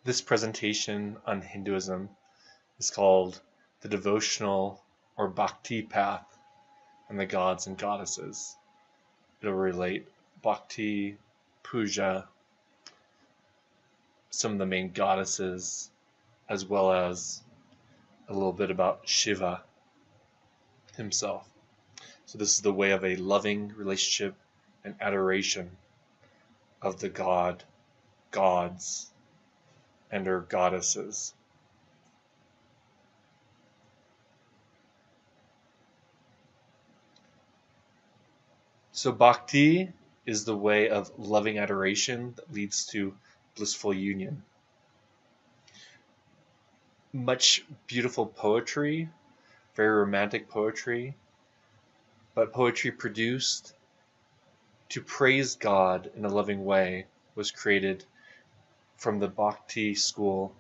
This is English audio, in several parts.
This presentation on Hinduism is called the Devotional or Bhakti Path and the Gods and Goddesses. It'll relate Bhakti, Puja, some of the main goddesses, as well as a little bit about Shiva himself. So this is the way of a loving relationship and adoration of the god, gods, and their goddesses. So Bhakti is the way of loving adoration that leads to blissful union. Much beautiful poetry, very romantic poetry, but poetry produced to praise God in a loving way was created from the Bhakti school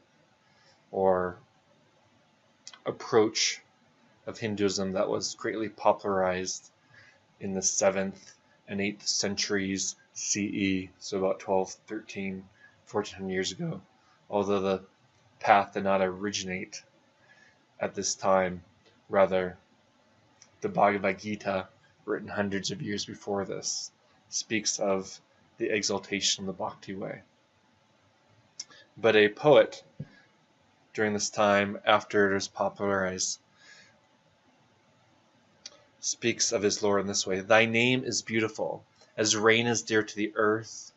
or approach of Hinduism that was greatly popularized in the 7th and 8th centuries CE, so about 12, 13, 1400 years ago, although the path did not originate at this time. Rather, the Bhagavad Gita, written hundreds of years before this, speaks of the exaltation of the Bhakti way. But a poet during this time, after it was popularized, speaks of his Lord in this way: Thy name is beautiful, as rain is dear to the earth,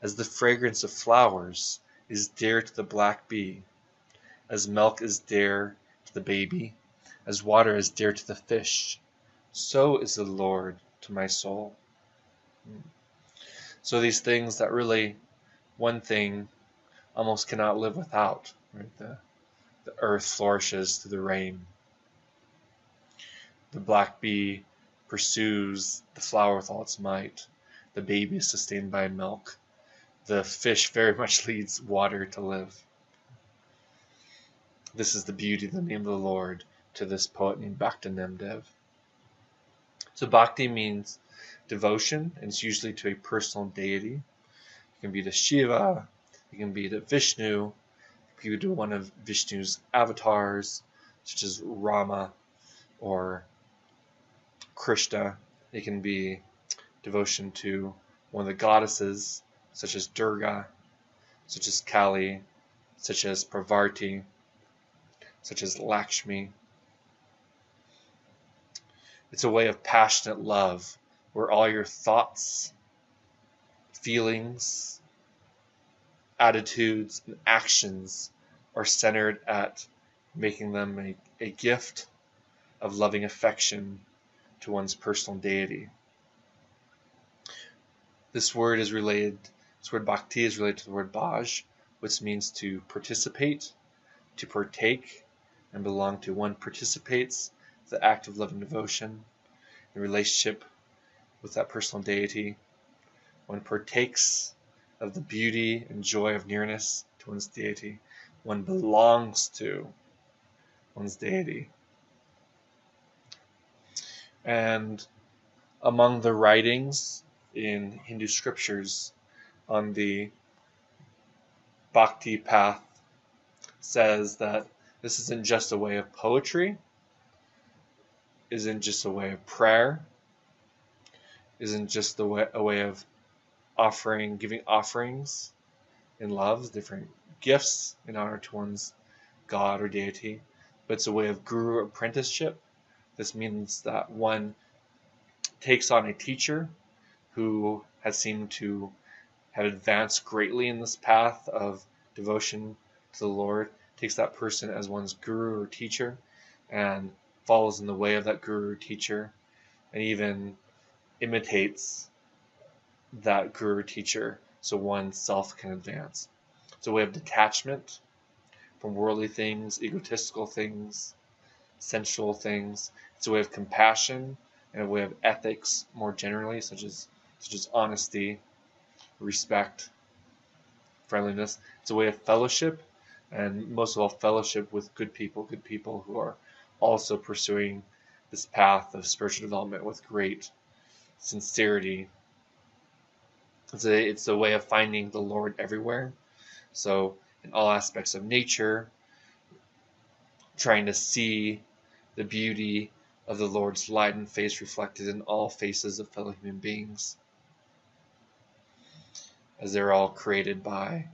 as the fragrance of flowers is dear to the black bee, as milk is dear to the baby, as water is dear to the fish, so is the Lord to my soul. So these things that really one thing almost cannot live without, right? The earth flourishes through the rain. The black bee pursues the flower with all its might. The baby is sustained by milk. The fish very much needs water to live. This is the beauty of the name of the Lord to this poet named Bhakti Namdev. So Bhakti means devotion, and it's usually to a personal deity. It can be to Shiva, it can be to Vishnu, it can be to one of Vishnu's avatars, such as Rama or Krishna. It can be devotion to one of the goddesses, such as Durga, such as Kali, such as Parvati, such as Lakshmi. It's a way of passionate love where all your thoughts, feelings, attitudes, and actions are centered at making them a gift of loving affection to one's personal deity. This word Bhakti is related to the word Bhaj, which means to participate, to partake, and belong to. One participates in the act of loving devotion, in relationship with that personal deity. One partakes of the beauty and joy of nearness to one's deity. One belongs to one's deity. And among the writings in Hindu scriptures on the Bhakti path says that this isn't just a way of poetry, isn't just a way of prayer, isn't just a way of giving offerings in love, different gifts in honor to one's god or deity, but it's a way of guru apprenticeship. This means that one takes on a teacher who has seemed to have advanced greatly in this path of devotion to the Lord, takes that person as one's guru or teacher and follows in the way of that guru or teacher, and even imitates that guru or teacher so oneself can advance. It's a way of detachment from worldly things, egotistical things, sensual things. It's a way of compassion and a way of ethics more generally, such as honesty, respect, friendliness. It's a way of fellowship, and most of all, fellowship with good people who are also pursuing this path of spiritual development with great sincerity. It's a way of finding the Lord everywhere. So in all aspects of nature, trying to see the beauty of the Lord's light and face reflected in all faces of fellow human beings, as they're all created by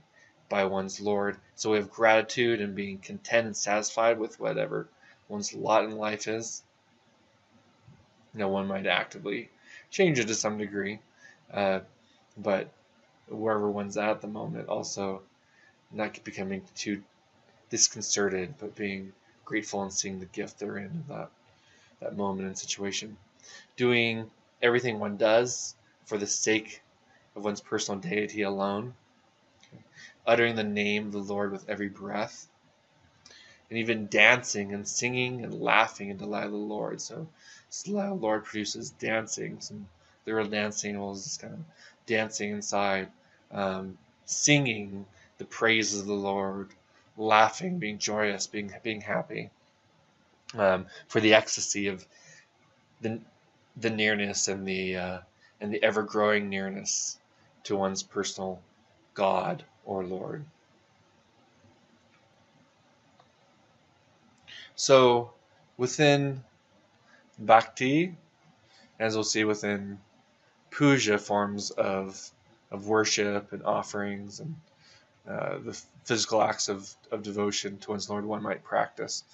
one's Lord. So we have gratitude and being content and satisfied with whatever one's lot in life is. One might actively change it to some degree, but wherever one's at the moment, also not becoming too disconcerted, but being grateful and seeing the gift they're in that moment and situation. Doing everything one does for the sake of one's personal deity alone. Uttering the name of the Lord with every breath. And even dancing and singing and laughing in delight of the Lord. So delight of the Lord produces dancing. Some literal dancing was just kind of dancing inside. Singing the praises of the Lord. Laughing, being joyous, being happy. For the ecstasy of the nearness and the ever-growing nearness to one's personal God or Lord. So within Bhakti, as we'll see within puja, forms of worship and offerings and the physical acts of devotion to one's Lord one might practice.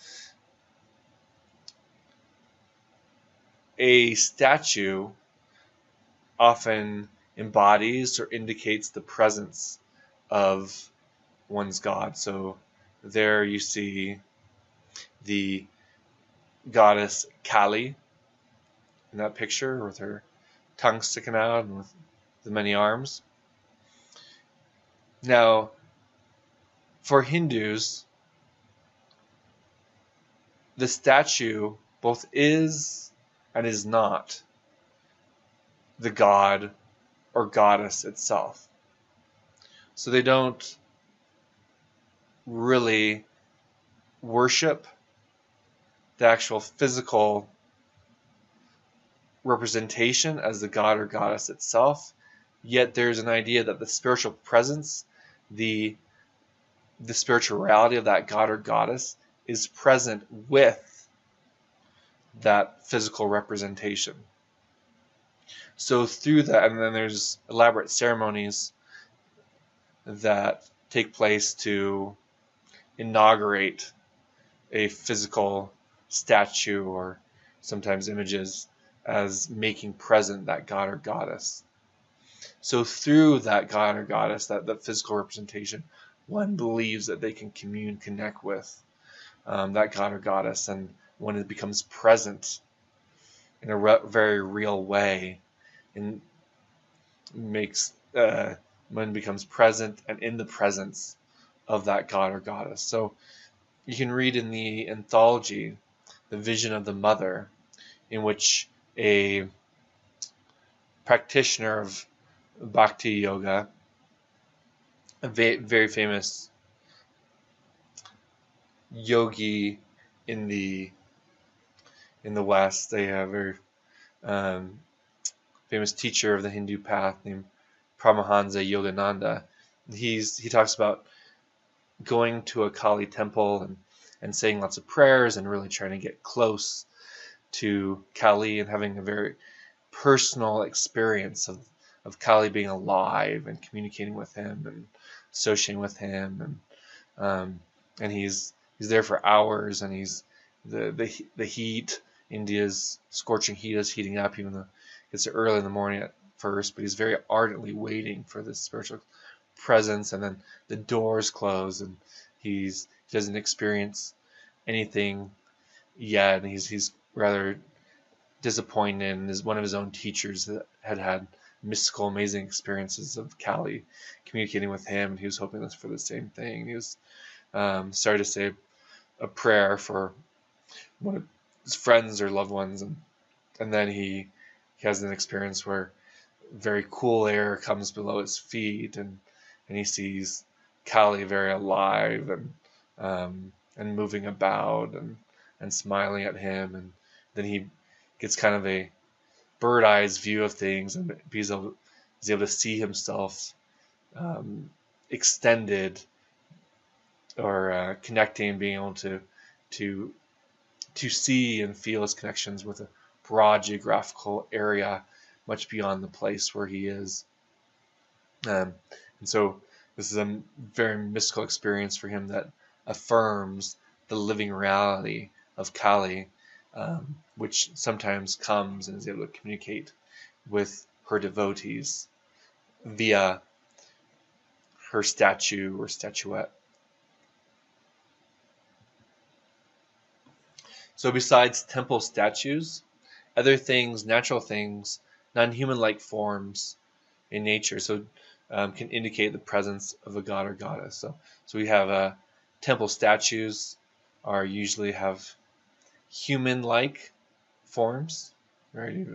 A statue often embodies or indicates the presence of one's God. So there you see the goddess Kali in that picture with her tongue sticking out and with the many arms. Now, for Hindus, the statue both is and is not the god or goddess itself. So they don't really worship the actual physical representation as the god or goddess itself, yet there's an idea that the spiritual presence, the spirituality of that god or goddess is present with that physical representation. So through that, and then there's elaborate ceremonies that take place to inaugurate a physical statue or sometimes images as making present that god or goddess. So through that god or goddess, that physical representation, one believes that they can connect with that god or goddess, and when it becomes present in a very real way, and makes when it becomes present and in the presence of that god or goddess. So you can read in the anthology, The Vision of the Mother, in which a practitioner of Bhakti yoga, a very famous yogi in the West, they have a very famous teacher of the Hindu path named Paramahansa Yogananda. He talks about going to a Kali temple and saying lots of prayers and really trying to get close to Kali and having a very personal experience of Kali being alive and communicating with him and associating with him, and he's there for hours, and he's the heat, India's scorching heat is heating up, even though it's early in the morning at first, but he's very ardently waiting for this spiritual presence, and then the doors close and he doesn't experience anything yet, and he's rather disappointed, and one of his own teachers that had mystical, amazing experiences of Kali communicating with him, and he was hoping for the same thing. He was started to say a prayer for one of his friends or loved ones, and then he has an experience where very cool air comes below his feet, and he sees Kali very alive and moving about and smiling at him, and then he gets kind of a bird-eyes view of things, and he's able to see himself extended connecting, being able to see and feel his connections with a broad geographical area, much beyond the place where he is. And so this is a very mystical experience for him that affirms the living reality of Kali, which sometimes comes and is able to communicate with her devotees via her statue or statuette. So besides temple statues, other things, natural things, non-human-like forms in nature, can indicate the presence of a god or goddess. So we have temple statues are usually have human-like forms, right?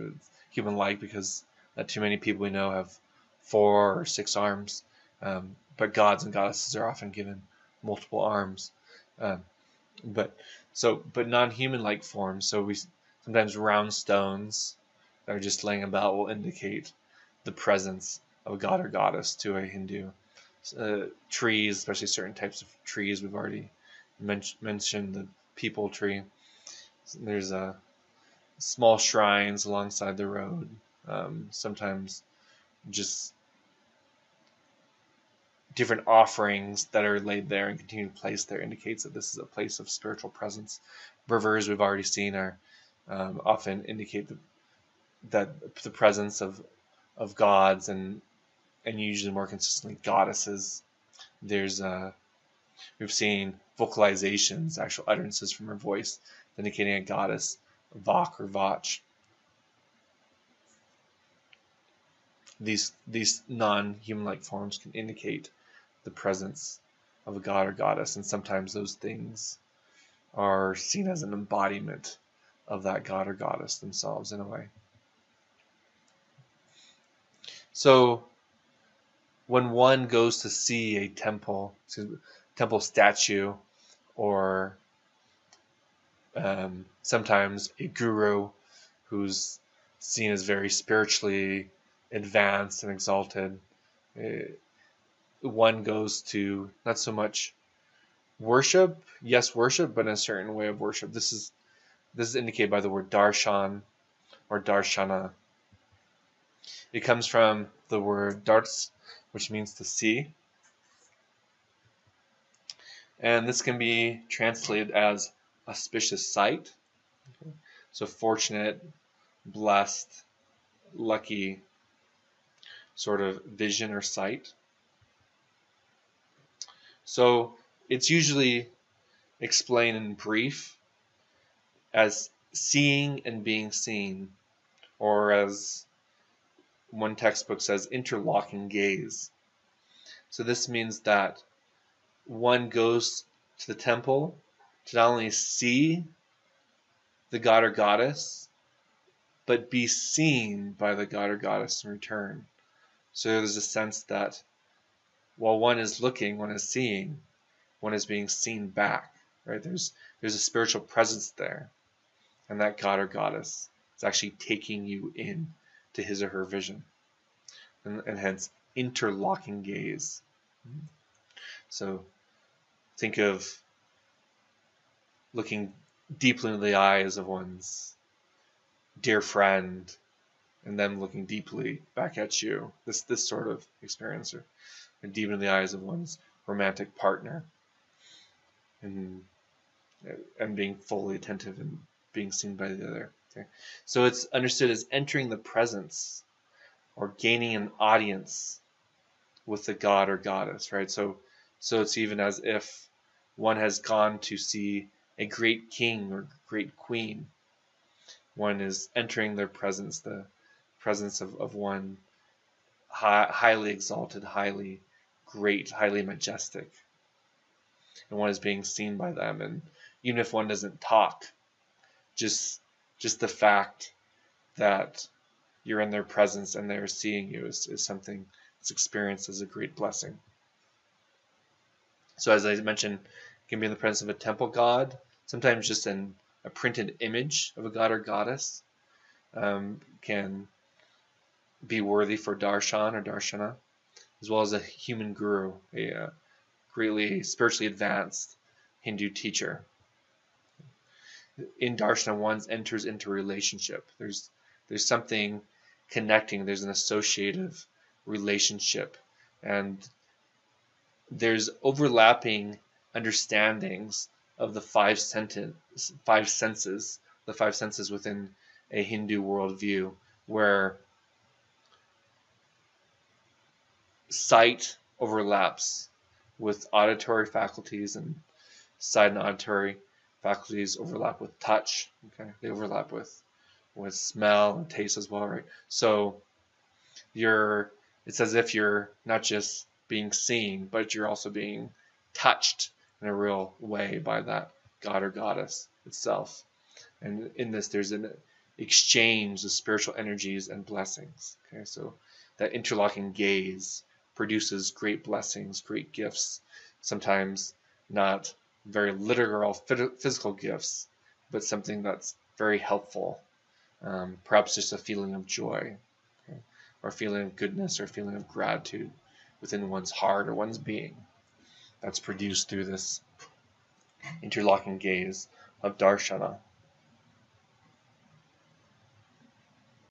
Human-like because not too many people we know have 4 or 6 arms, but gods and goddesses are often given multiple arms. But non-human-like forms. So we sometimes round stones that are just laying about will indicate the presence of a god or goddess to a Hindu. Trees, especially certain types of trees, we've already mentioned the peepal tree. There's small shrines alongside the road. Sometimes just different offerings that are laid there and continue to place there indicates that this is a place of spiritual presence. Rivers, we've already seen, are often indicate that the presence of gods and usually more consistently goddesses. We've seen vocalizations, actual utterances from her voice, indicating a goddess, Vak or Vach. These non-human-like forms can indicate the presence of a god or goddess, and sometimes those things are seen as an embodiment of that god or goddess themselves in a way. So when one goes to see a temple statue, or sometimes a guru who's seen as very spiritually advanced and exalted, one goes to not so much worship, but in a certain way of worship. This is indicated by the word darshan or darshana. It comes from the word dars, which means to see. And this can be translated as auspicious sight. So fortunate, blessed, lucky sort of vision or sight. So it's usually explained in brief as seeing and being seen, or as one textbook says, interlocking gaze. So this means that one goes to the temple to not only see the god or goddess, but be seen by the god or goddess in return. So there's a sense that while one is looking, one is seeing, one is being seen back, right? There's a spiritual presence there, and that god or goddess is actually taking you in to his or her vision, and hence interlocking gaze. So think of looking deeply into the eyes of one's dear friend and them looking deeply back at you. This sort of experience, or deep into the eyes of one's romantic partner, and being fully attentive and being seen by the other. Okay? So it's understood as entering the presence or gaining an audience with the god or goddess, right? So it's even as if one has gone to see a great king or great queen. One is entering their presence, the presence of one highly exalted, highly great, highly majestic. And one is being seen by them. And even if one doesn't talk, just the fact that you're in their presence and they're seeing you is something that's experienced as a great blessing. So as I mentioned, it can be in the presence of a temple god, sometimes just a printed image of a god or goddess can be worthy for darshan or darshana, as well as a human guru, a greatly spiritually advanced Hindu teacher. In Darshan, one enters into a relationship. There's something connecting. There's an associative relationship, and there's overlapping understandings of the five senses, the five senses within a Hindu worldview, where sight overlaps with auditory faculties, and sight and auditory faculties overlap with touch. Okay, they overlap with smell and taste as well, right? So it's as if you're not just being seen, but you're also being touched in a real way by that god or goddess itself. And in this, there's an exchange of spiritual energies and blessings. Okay, so that interlocking gaze produces great blessings, great gifts, sometimes not very literal physical gifts, but something that's very helpful. Perhaps just a feeling of joy, okay, or a feeling of goodness, or a feeling of gratitude within one's heart or one's being. That's produced through this interlocking gaze of darshana.